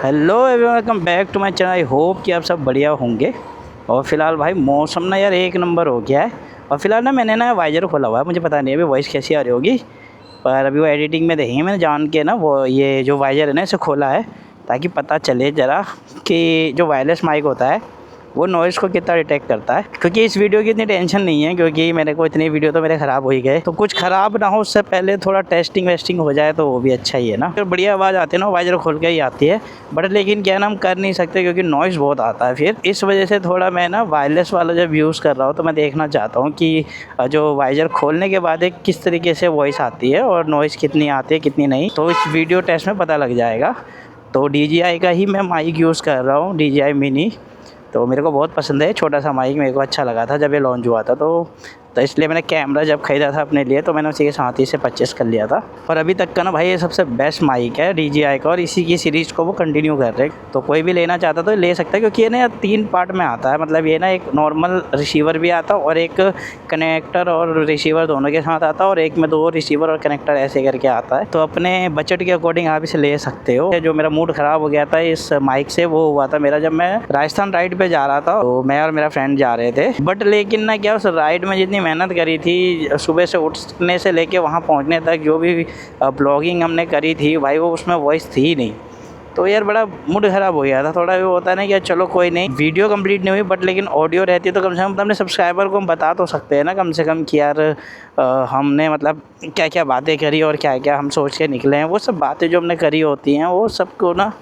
Hello everyone, welcome back to my channel. I hope कि आप सब बढ़िया होंगे। और फिलहाल भाई मौसम ना यार एक नंबर हो गया है। और फिलहाल ना मैंने ना वाइजर खोला हुआ है, मुझे पता नहीं अभी वॉइस कैसी आ रही होगी, पर अभी वो एडिटिंग में देखेंगे। मैंने जान के ना वो ये जो वाइजर है ना इसे खोला है ताकि पता चले ज़रा कि जो वायरलेस माइक होता है वो नॉइज़ को कितना डिटेक्ट करता है। क्योंकि इस वीडियो की इतनी टेंशन नहीं है, क्योंकि मेरे को इतनी वीडियो तो मेरे ख़राब हो ही गए, तो कुछ ख़राब ना हो उससे पहले थोड़ा टेस्टिंग वेस्टिंग हो जाए तो वो भी अच्छा ही है ना। तो बढ़िया आवाज़ आती है ना, वाइजर खोल के ही आती है। बट लेकिन क्या ना, हम कर नहीं सकते क्योंकि नॉइज़ बहुत आता है। फिर इस वजह से थोड़ा मैं ना वायरलेस वाला जब यूज़ कर रहा हूँ तो मैं देखना चाहता हूँ कि जो वाइजर खोलने के बाद एक किस तरीके से वॉइस आती है और नॉइज़ कितनी आती है कितनी नहीं, तो इस वीडियो टेस्ट में पता लग जाएगा। तो DJI का ही मैं माइक यूज़ कर रहा हूँ, DJI मिनी। तो मेरे को बहुत पसंद है, छोटा सा माइक मेरे को अच्छा लगा था जब ये लॉन्च हुआ था। तो इसलिए मैंने कैमरा जब ख़रीदा था अपने लिए तो मैंने उसी के साथ ही से परचेस कर लिया था। और अभी तक का ना भाई ये सबसे बेस्ट माइक है DJI का, और इसी की सीरीज़ को वो कंटिन्यू कर रहे हैं। तो कोई भी लेना चाहता तो ले सकता है, क्योंकि ये ना 3 पार्ट में आता है। मतलब ये ना एक नॉर्मल रिसीवर भी आता है और एक कनेक्टर और रिसीवर दोनों के साथ आता है, और एक में 2 रिसीवर और कनेक्टर ऐसे करके आता है। तो अपने बजट के अकॉर्डिंग आप इसे ले सकते हो। जो मेरा मूड ख़राब हो गया था इस माइक से वो हुआ था मेरा जब मैं राजस्थान राइड पे जा रहा था। तो मैं और मेरा फ्रेंड जा रहे थे, बट लेकिन ना क्या, उस राइड में जितनी मेहनत करी थी सुबह से उठने से लेके वहाँ पहुँचने तक, जो भी ब्लॉगिंग हमने करी थी भाई, वो उसमें वॉइस थी ही नहीं। तो यार बड़ा मूड ख़राब हो गया था थोड़ा। वो होता है ना कि चलो कोई नहीं, वीडियो कंप्लीट नहीं हुई बट लेकिन ऑडियो रहती है तो कम से कम अपने सब्सक्राइबर को हम बता तो सकते हैं ना, कम से कम कि यार हमने मतलब क्या क्या बातें करी और क्या क्या हम सोच के निकले हैं। वो सब बातें जो हमने करी होती हैं वो सबको ना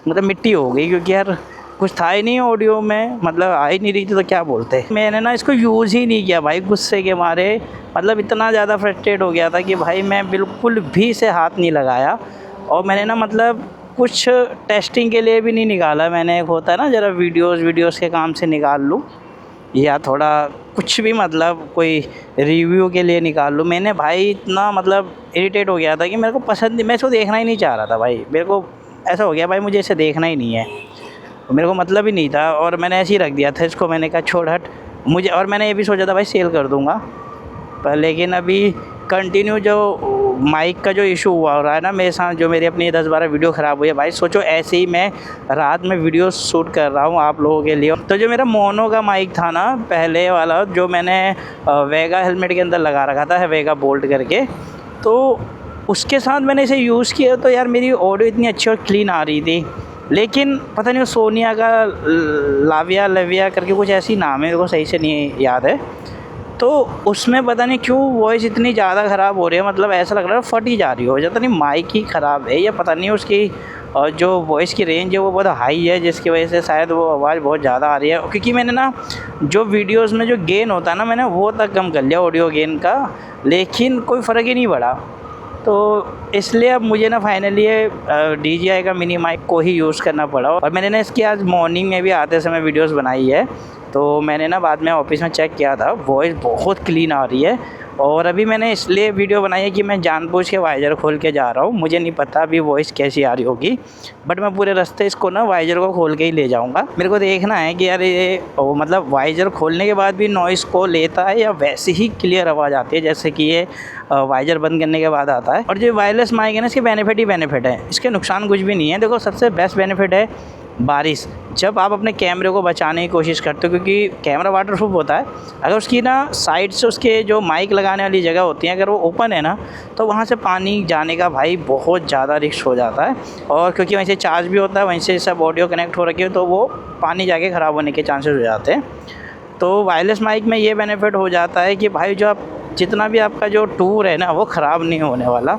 मतलब मिट्टी हो गई, क्योंकि यार कुछ था ही नहीं ऑडियो में, मतलब आ ही नहीं रही थी तो क्या बोलते। मैंने ना इसको यूज़ ही नहीं किया भाई, गुस्से के मारे। मतलब इतना ज़्यादा फ्रस्ट्रेट हो गया था कि भाई मैं बिल्कुल भी इसे हाथ नहीं लगाया। और मैंने ना मतलब कुछ टेस्टिंग के लिए भी नहीं निकाला मैंने। एक होता है ना ज़रा वीडियोस के काम से निकाल लूँ, या थोड़ा कुछ भी मतलब कोई रिव्यू के लिए निकाल लूँ। मैंने भाई इतना मतलब इरिटेट हो गया था कि मेरे को पसंद नहीं, मैं इसको देखना ही नहीं चाह रहा था भाई। मेरे को ऐसा हो गया भाई मुझे इसे देखना ही नहीं है, मेरे को मतलब ही नहीं था और मैंने ऐसे ही रख दिया था इसको। मैंने कहा छोड़ हट मुझे। और मैंने ये भी सोचा था भाई सेल कर दूँगा, पर लेकिन अभी कंटिन्यू जो माइक का जो इशू हुआ हो रहा है ना मेरे साथ, जो मेरी अपनी 10-12 वीडियो ख़राब हुई है भाई। सोचो ऐसे ही मैं रात में वीडियो शूट कर रहा हूँ आप लोगों के लिए। तो जो मेरा मोनो का माइक था ना पहले वाला, जो मैंने वेगा हेलमेट के अंदर लगा रखा था, वेगा बोल्ट करके, तो उसके साथ मैंने इसे यूज़ किया तो यार मेरी ऑडियो इतनी अच्छी और क्लीन आ रही थी। लेकिन पता नहीं वो सोनिया का लाविया करके कुछ ऐसी नाम है, मेरे को सही से नहीं याद है। तो उसमें पता नहीं क्यों वॉइस इतनी ज़्यादा ख़राब हो रही है, मतलब ऐसा लग रहा है फट ही जा रही हो जाता। नहीं माइक ही ख़राब है या पता नहीं उसकी जो वॉइस की रेंज है वो बहुत हाई है, जिसकी वजह से शायद वो आवाज़ बहुत ज़्यादा आ रही है। क्योंकि मैंने ना जो वीडियोस में जो गेन होता है ना, मैंने वो तक कम कर लिया ऑडियो गेन का, लेकिन कोई फ़र्क ही नहीं पड़ा। तो इसलिए अब मुझे ना फाइनली ये DJI का मिनी माइक को ही यूज़ करना पड़ा। और मैंने ना इसकी आज मॉर्निंग में भी आते समय वीडियोस बनाई है, तो मैंने ना बाद में ऑफिस में चेक किया था, वॉइस बहुत क्लीन आ रही है। और अभी मैंने इसलिए वीडियो बनाई है कि मैं जानबूझ के वाइजर खोल के जा रहा हूँ। मुझे नहीं पता अभी वॉइस कैसी आ रही होगी, बट मैं पूरे रास्ते इसको ना वाइजर को खोल के ही ले जाऊँगा। मेरे को देखना है कि यार ये मतलब वाइजर खोलने के बाद भी नॉइज़ को लेता है या वैसे ही क्लियर आवाज़ आती है जैसे कि ये वाइजर बंद करने के बाद आता है। और जो वायरलेस माइक है ना, इसके बेनिफिट ही बेनिफिट है, इसके नुकसान कुछ भी नहीं है। देखो सबसे बेस्ट बेनिफिट है बारिश। जब आप अपने कैमरे को बचाने की कोशिश करते हो, क्योंकि कैमरा वाटरप्रूफ होता है, अगर उसकी ना साइड से उसके जो माइक लगाने वाली जगह होती है अगर वो ओपन है ना, तो वहाँ से पानी जाने का भाई बहुत ज़्यादा रिस्क हो जाता है। और क्योंकि वहीं से चार्ज भी होता है, वहीं से सब ऑडियो कनेक्ट हो रखी है, तो वो पानी जाके ख़राब होने के चांसेस हो जाते हैं। तो वायरलेस माइक में ये बेनिफिट हो जाता है कि भाई जो आप जितना भी आपका जो टूर है ना वो ख़राब नहीं होने वाला,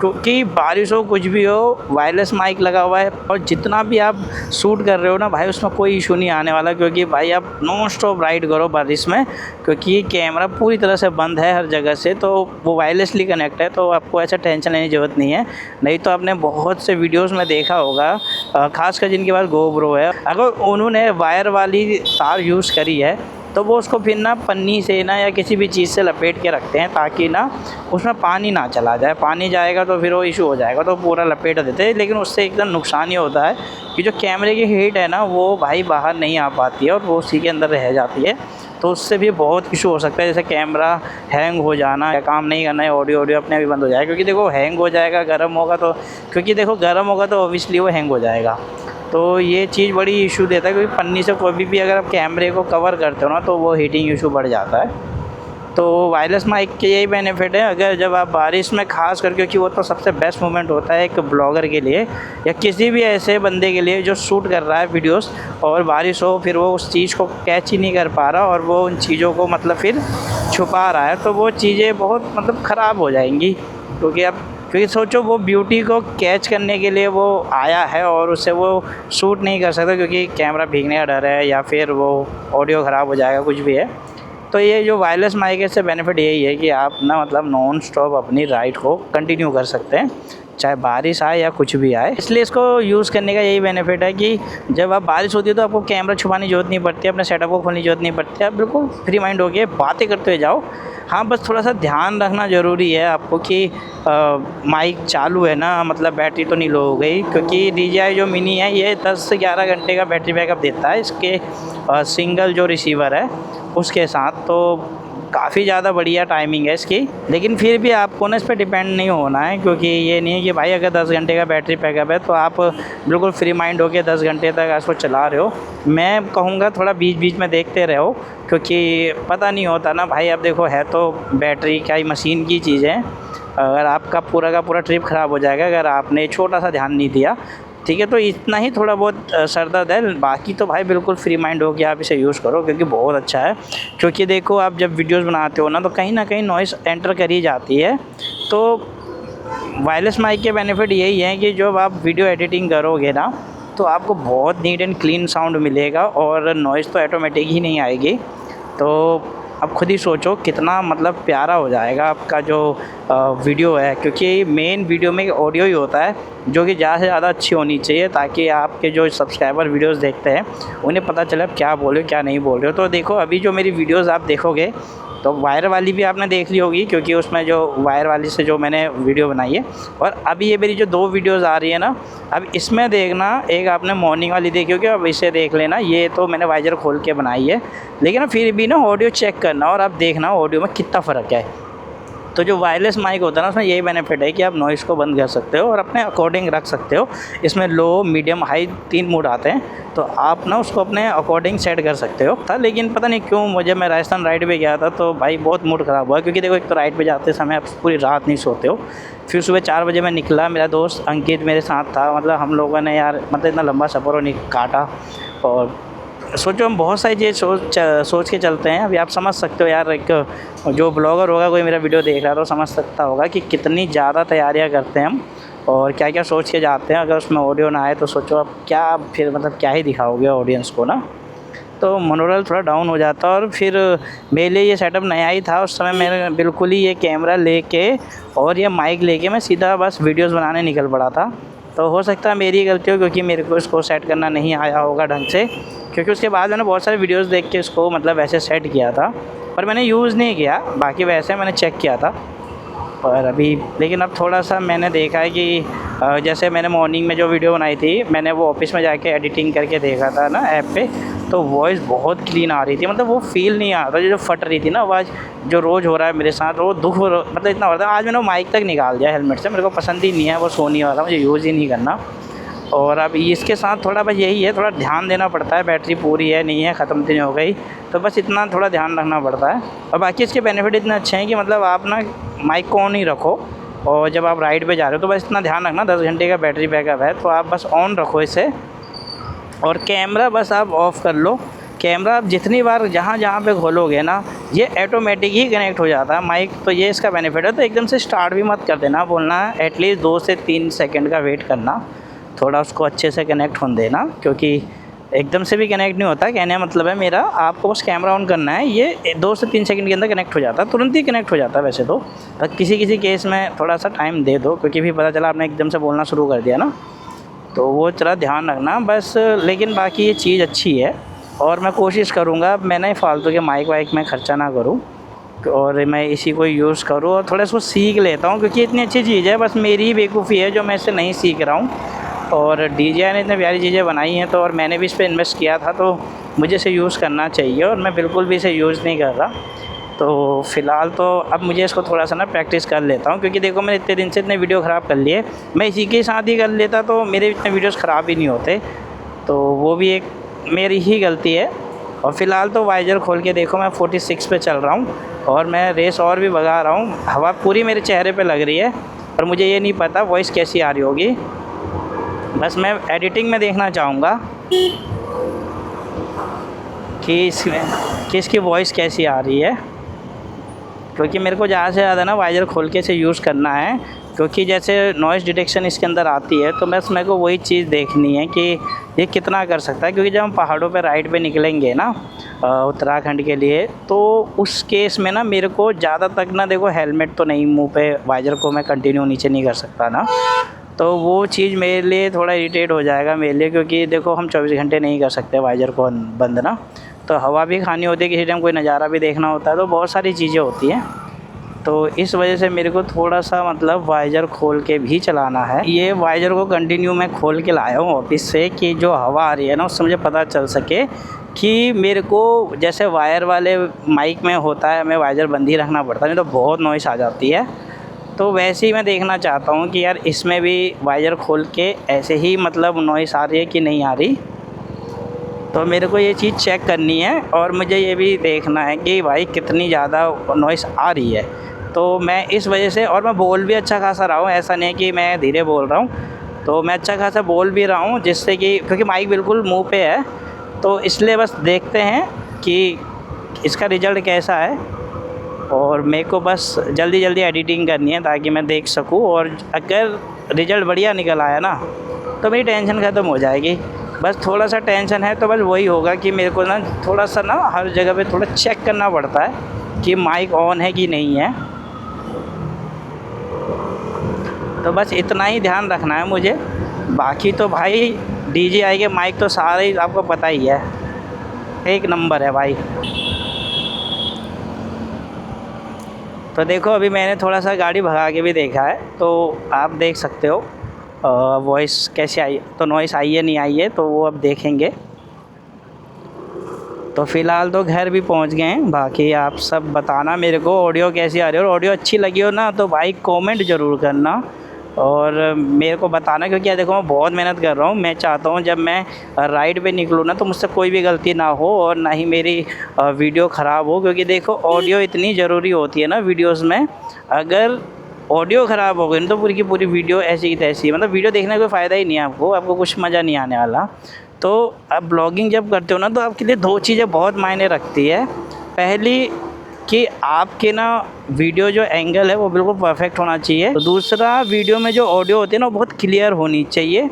क्योंकि बारिश हो कुछ भी हो वायरलेस माइक लगा हुआ है। और जितना भी आप शूट कर रहे हो ना भाई उसमें कोई इशू नहीं आने वाला, क्योंकि भाई आप नॉन स्टॉप राइड करो बारिश में, क्योंकि कैमरा पूरी तरह से बंद है हर जगह से, तो वो वायरलेसली कनेक्ट है, तो आपको ऐसा टेंशन लेने की ज़रूरत नहीं है। नहीं तो आपने बहुत से वीडियोज़ में देखा होगा, खासकर जिनके पास GoPro है, अगर उन्होंने वायर वाली तार यूज़ करी है तो वो उसको फिर ना पन्नी से ना या किसी भी चीज़ से लपेट के रखते हैं ताकि ना उसमें पानी ना चला जाए। पानी जाएगा तो फिर वो इशू हो जाएगा, तो पूरा लपेट देते हैं। लेकिन उससे एकदम नुकसान ही होता है कि जो कैमरे की हीट है ना वो भाई बाहर नहीं आ पाती है और वो उसी के अंदर रह जाती है, तो उससे भी बहुत इशू हो सकता है। जैसे कैमरा हैंग हो जाना या काम नहीं करना है, ऑडियो अपने आप ही बंद हो जाएगा। क्योंकि देखो हैंग हो जाएगा, गर्म होगा तो, क्योंकि देखो गर्म होगा तो ऑब्वियसली वो हैंग हो जाएगा। तो ये चीज़ बड़ी इशू देता है, क्योंकि पन्नी से कोई भी अगर आप कैमरे को कवर करते हो ना तो वो हीटिंग इशू बढ़ जाता है। तो वायरलेस माइक के यही बेनिफिट है, अगर जब आप बारिश में खास कर, क्योंकि वो तो सबसे बेस्ट मोमेंट होता है एक ब्लॉगर के लिए या किसी भी ऐसे बंदे के लिए जो शूट कर रहा है वीडियोस, और बारिश हो फिर वो उस चीज़ को कैच ही नहीं कर पा रहा और वो उन चीज़ों को मतलब फिर छुपा रहा है, तो वो चीज़ें बहुत मतलब ख़राब हो जाएंगी। क्योंकि सोचो वो ब्यूटी को कैच करने के लिए वो आया है और उससे वो शूट नहीं कर सकता क्योंकि कैमरा भीगने का डर है या फिर वो ऑडियो ख़राब हो जाएगा, कुछ भी है। तो ये जो वायरलेस माइक है इससे बेनिफिट यही है कि आप ना मतलब नॉन स्टॉप अपनी राइड को कंटिन्यू कर सकते हैं, चाहे बारिश आए या कुछ भी आए। इसलिए इसको यूज़ करने का यही बेनिफिट है कि जब आप बारिश होती है तो आपको कैमरा छुपाने की जरूरत नहीं पड़ती, अपने सेटअप को खोलने की जरूरत नहीं पड़ती, आप बिल्कुल फ्री माइंड हो गए बातें करते हुए जाओ। हाँ, बस थोड़ा सा ध्यान रखना ज़रूरी है आपको कि माइक चालू है ना, मतलब बैटरी तो नहीं लो हो गई, क्योंकि DJI जो मिनी है ये 10 से 11 घंटे का बैटरी बैकअप देता है इसके सिंगल जो रिसीवर है उसके साथ, तो काफ़ी ज़्यादा बढ़िया टाइमिंग है इसकी। लेकिन फिर भी आपको ना इस पर डिपेंड नहीं होना है, क्योंकि ये नहीं है कि भाई अगर 10 घंटे का बैटरी बैकअप है तो आप बिल्कुल फ्री माइंड होकर 10 घंटे तक इसको चला रहे हो। मैं कहूँगा थोड़ा बीच बीच में देखते रहो, क्योंकि पता नहीं होता ना भाई। अब देखो, है तो बैटरी क्या ही मशीन की चीज़ है, अगर आपका पूरा का पूरा ट्रिप ख़राब हो जाएगा अगर आपने छोटा सा ध्यान नहीं दिया, ठीक है। तो इतना ही थोड़ा बहुत सर दर्द है, बाकी तो भाई बिल्कुल फ्री माइंड हो के आप इसे यूज़ करो, क्योंकि बहुत अच्छा है। क्योंकि देखो, आप जब वीडियोस बनाते हो ना तो कहीं ना कहीं नॉइस एंटर कर ही जाती है। तो वायरलेस माइक के बेनिफिट यही है कि जब आप वीडियो एडिटिंग करोगे ना तो आपको बहुत नीट एंड क्लीन साउंड मिलेगा और नॉइज़ तो ऑटोमेटिक ही नहीं आएगी। तो अब खुद ही सोचो कितना मतलब प्यारा हो जाएगा आपका जो वीडियो है, क्योंकि मेन वीडियो में ऑडियो ही होता है जो कि ज़्यादा से ज़्यादा अच्छी होनी चाहिए, ताकि आपके जो सब्सक्राइबर वीडियोस देखते हैं उन्हें पता चले आप क्या बोल रहे हो क्या नहीं बोल रहे हो। तो देखो, अभी जो मेरी वीडियोस आप देखोगे तो वायर वाली भी आपने देख ली होगी, क्योंकि उसमें जो वायर वाली से जो मैंने वीडियो बनाई है, और अभी ये मेरी जो 2 वीडियोज़ आ रही है ना, अब इसमें देखना, एक आपने मॉर्निंग वाली देखी होगी, अब इसे देख लेना। ये तो मैंने वाइजर खोल के बनाई है, लेकिन फिर भी ना ऑडियो चेक करना और आप देखना ऑडियो में कितना फ़र्क है। तो जो वायरलेस माइक होता है ना, उसमें यही बेनिफिट है कि आप नॉइज़ को बंद कर सकते हो और अपने अकॉर्डिंग रख सकते हो। इसमें लो, मीडियम, हाई 3 मोड आते हैं, तो आप ना उसको अपने अकॉर्डिंग सेट कर सकते हो था। लेकिन पता नहीं क्यों मुझे, मैं राजस्थान राइड पे गया था तो भाई बहुत मूड ख़राब हुआ, क्योंकि देखो एक तो राइड पे जाते समय आप पूरी रात नहीं सोते हो। फिर सुबह 4 बजे मैं निकला, मेरा दोस्त अंकित मेरे साथ था, मतलब हम लोगों ने यार मतलब इतना लंबा सफ़र नहीं काटा। और सोचो, हम बहुत सारी चीज़ सोच के चलते हैं। अभी आप समझ सकते हो यार, एक जो ब्लॉगर होगा, कोई मेरा वीडियो देख रहा है तो समझ सकता होगा कि कितनी ज़्यादा तैयारियां करते हैं हम और क्या क्या सोच के जाते हैं। अगर उसमें ऑडियो ना आए तो सोचो आप क्या, फिर मतलब क्या ही दिखाओगे ऑडियंस को ना। तो मनोरल थोड़ा डाउन हो जाता। और फिर मेरे लिए ये सेटअप नया ही था उस समय, मैंने बिल्कुल ही ये कैमरा लेके और ये माइक लेके मैं सीधा बस वीडियोज़ बनाने निकल पड़ा था। तो हो सकता है मेरी गलती हो, क्योंकि मेरे को इसको सेट करना नहीं आया होगा ढंग से, क्योंकि उसके बाद मैंने बहुत सारे वीडियोस देख के इसको मतलब वैसे सेट किया था, पर मैंने यूज़ नहीं किया। बाकी वैसे मैंने चेक किया था। और अभी लेकिन अब थोड़ा सा मैंने देखा है कि जैसे मैंने मॉर्निंग में जो वीडियो बनाई थी, मैंने वो ऑफिस में जाके एडिटिंग करके देखा था ना ऐप पे, तो वॉइस बहुत क्लीन आ रही थी। मतलब वो फील नहीं आ रहा था जो फट रही थी ना आवाज़, जो रोज़ हो रहा है मेरे साथ, वो दुख मतलब इतना हो रहा था। आज मैंने वो माइक तक निकाल दिया हेलमेट से, मेरे को पसंद ही नहीं है वो सोनी वाला, मुझे यूज़ ही नहीं करना। और अब इसके साथ थोड़ा बस यही है, थोड़ा ध्यान देना पड़ता है, बैटरी पूरी है नहीं है, ख़त्म तो नहीं हो गई, तो बस इतना थोड़ा ध्यान रखना पड़ता है। और बाकी इसके बेनिफिट इतने अच्छे हैं कि मतलब आप ना माइक को ऑन ही रखो, और जब आप राइड पे जा रहे हो तो बस इतना ध्यान रखना 10 घंटे का बैटरी बैकअप है, तो आप बस ऑन रखो इसे। और कैमरा बस आप ऑफ़ कर लो। कैमरा आप जितनी बार जहाँ जहाँ पे खोलोगे ना, ये ऑटोमेटिक ही कनेक्ट हो जाता है माइक, तो ये इसका बेनिफिट है। तो एकदम से स्टार्ट भी मत कर देना, बोलना है एटलीस्ट 2 से 3 सेकंड का वेट करना, थोड़ा उसको अच्छे से कनेक्ट होने देना, क्योंकि एकदम से भी कनेक्ट नहीं होता। कहने का मतलब है मेरा, आपको बस कैमरा ऑन करना है, ये 2 से 3 सेकंड के अंदर कनेक्ट हो जाता है, तुरंत ही कनेक्ट हो जाता है वैसे तो। पर किसी किसी केस में थोड़ा सा टाइम दे दो, क्योंकि भी पता चला आपने एकदम से बोलना शुरू कर दिया ना, तो वो थोड़ा ध्यान रखना बस। लेकिन बाकी ये चीज़ अच्छी है, और मैं कोशिश करूँगा मैं ना फालतू के माइक वाइक में ख़र्चा ना करूँ, और मैं इसी को यूज़ करूँ और थोड़ा इसको सीख लेता हूँ, क्योंकि इतनी अच्छी चीज़ है, बस मेरी ही बेवकूफ़ी है जो मैं इससे नहीं सीख रहा हूँ। और DJI ने इतनी प्यारी चीज़ें बनाई हैं, तो और मैंने भी इस पर इन्वेस्ट किया था, तो मुझे इसे यूज़ करना चाहिए, और मैं बिल्कुल भी इसे यूज़ नहीं कर रहा। तो फ़िलहाल तो अब मुझे इसको थोड़ा सा ना प्रैक्टिस कर लेता हूँ, क्योंकि देखो मैंने इतने दिन से इतने वीडियो ख़राब कर लिए, मैं इसी के साथ ही कर लेता तो मेरे इतने वीडियोस ख़राब ही नहीं होते। तो वो भी एक मेरी ही गलती है। और फ़िलहाल तो वाइज़र खोल के देखो, मैं 46 पे चल रहा हूँ और मैं रेस और भी भगा रहा हूँ। हवा पूरी मेरे चेहरे पे लग रही है और मुझे ये नहीं पता वॉइस कैसी आ रही होगी। बस मैं एडिटिंग में देखना चाहूँगा कि इसकी वॉइस कैसी आ रही है, क्योंकि मेरे को ज़्यादा से ज़्यादा ना वाइज़र खोल के इसे यूज़ करना है, क्योंकि जैसे नॉइज़ डिटेक्शन इसके अंदर आती है तो बस मेरे को वही चीज़ देखनी है कि ये कितना कर सकता है। क्योंकि जब हम पहाड़ों पे राइड पे निकलेंगे ना उत्तराखंड के लिए, तो उस केस में ना मेरे को ज़्यादा तक ना, देखो हेलमेट तो नहीं, मुंह पे वाइज़र को मैं कंटिन्यू नीचे नहीं कर सकता ना, तो वो चीज़ मेरे लिए थोड़ा इरिटेट हो जाएगा मेरे लिए। क्योंकि देखो हम 24 घंटे नहीं कर सकते वाइज़र को बंद ना, तो हवा भी खानी होती है, किसी टाइम कोई नज़ारा भी देखना होता है, तो बहुत सारी चीज़ें होती हैं। तो इस वजह से मेरे को थोड़ा सा मतलब वाइज़र खोल के भी चलाना है। ये वाइज़र को कंटिन्यू मैं खोल के लाया हूँ ऑफिस से कि जो हवा आ रही है ना उससे मुझे पता चल सके कि मेरे को जैसे वायर वाले माइक में होता है, हमें वाइज़र बंद ही रखना पड़ता है, नहीं तो बहुत नॉइस आ जाती है। तो वैसे ही मैं देखना चाहता हूँ कि यार इसमें भी वाइज़र खोल के ऐसे ही मतलब नॉइस आ रही है कि नहीं आ रही। तो मेरे को ये चीज़ चेक करनी है और मुझे ये भी देखना है कि भाई कितनी ज़्यादा नॉइस आ रही है। तो मैं इस वजह से, और मैं बोल भी अच्छा खासा रहा हूँ, ऐसा नहीं है कि मैं धीरे बोल रहा हूँ, तो मैं अच्छा खासा बोल भी रहा हूँ, जिससे कि क्योंकि माइक बिल्कुल मुंह पे है, तो इसलिए बस देखते हैं कि इसका रिज़ल्ट कैसा है। और मेरे को बस जल्दी जल्दी एडिटिंग करनी है ताकि मैं देख सकूँ, और अगर रिज़ल्ट बढ़िया निकल आया ना तो मेरी टेंशन ख़त्म हो जाएगी। बस थोड़ा सा टेंशन है, तो बस वही होगा कि मेरे को ना थोड़ा सा ना हर जगह पे थोड़ा चेक करना पड़ता है कि माइक ऑन है कि नहीं है। तो बस इतना ही ध्यान रखना है मुझे। बाकी तो भाई DJI के माइक तो सारे ही आपको पता ही है, एक नंबर है भाई। तो देखो अभी मैंने थोड़ा सा गाड़ी भगा के भी देखा है, तो आप देख सकते हो वॉइस कैसे आई, तो नॉइस आई है नहीं आई है, तो वो अब देखेंगे। तो फ़िलहाल तो घर भी पहुंच गए हैं। बाकी आप सब बताना मेरे को ऑडियो कैसी आ रही है, और ऑडियो अच्छी लगी हो ना तो भाई कमेंट ज़रूर करना और मेरे को बताना। क्योंकि यार देखो मैं बहुत मेहनत कर रहा हूँ, मैं चाहता हूँ जब मैं राइड पे निकलूँ ना तो मुझसे कोई भी गलती ना हो और ना ही मेरी वीडियो ख़राब हो। क्योंकि देखो ऑडियो इतनी ज़रूरी होती है ना वीडियोज़ में, अगर ऑडियो ख़राब हो गई तो पूरी की पूरी वीडियो ऐसी की तैसी, मतलब वीडियो देखने का कोई फ़ायदा ही नहीं है, आपको कुछ मज़ा नहीं आने वाला। तो आप ब्लॉगिंग जब करते हो ना तो आपके लिए दो चीज़ें बहुत मायने रखती है। पहली कि आपके ना वीडियो जो एंगल है वो बिल्कुल परफेक्ट होना चाहिए। तो दूसरा, वीडियो में जो ऑडियो होती है ना वो बहुत क्लियर होनी चाहिए,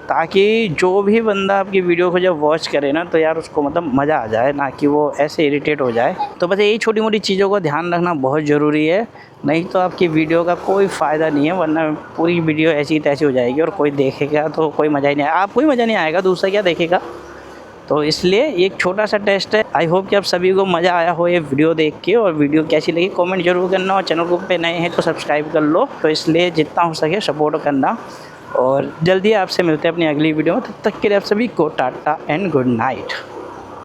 ताकि जो भी बंदा आपकी वीडियो को जब वॉच करे ना तो यार उसको मतलब मज़ा आ जाए, ना कि वो ऐसे इरिटेट हो जाए। तो बस यही छोटी मोटी चीज़ों को ध्यान रखना बहुत ज़रूरी है, नहीं तो आपकी वीडियो का कोई फ़ायदा नहीं है, वरना पूरी वीडियो ऐसी तैसी हो जाएगी और कोई देखेगा तो कोई मज़ा ही नहीं आएगा, आपको ही मज़ा नहीं आएगा, दूसरा क्या देखेगा। तो इसलिए ये एक छोटा सा टेस्ट है। आई होप कि आप सभी को मज़ा आया हो ये वीडियो देख के, और वीडियो कैसी लगी कमेंट जरूर करना, और चैनल को पे नए हैं तो सब्सक्राइब कर लो। तो इसलिए जितना हो सके सपोर्ट करना, और जल्दी आपसे मिलते हैं अपनी अगली वीडियो में। तब तक के लिए आप सभी को टाटा एंड गुड नाइट।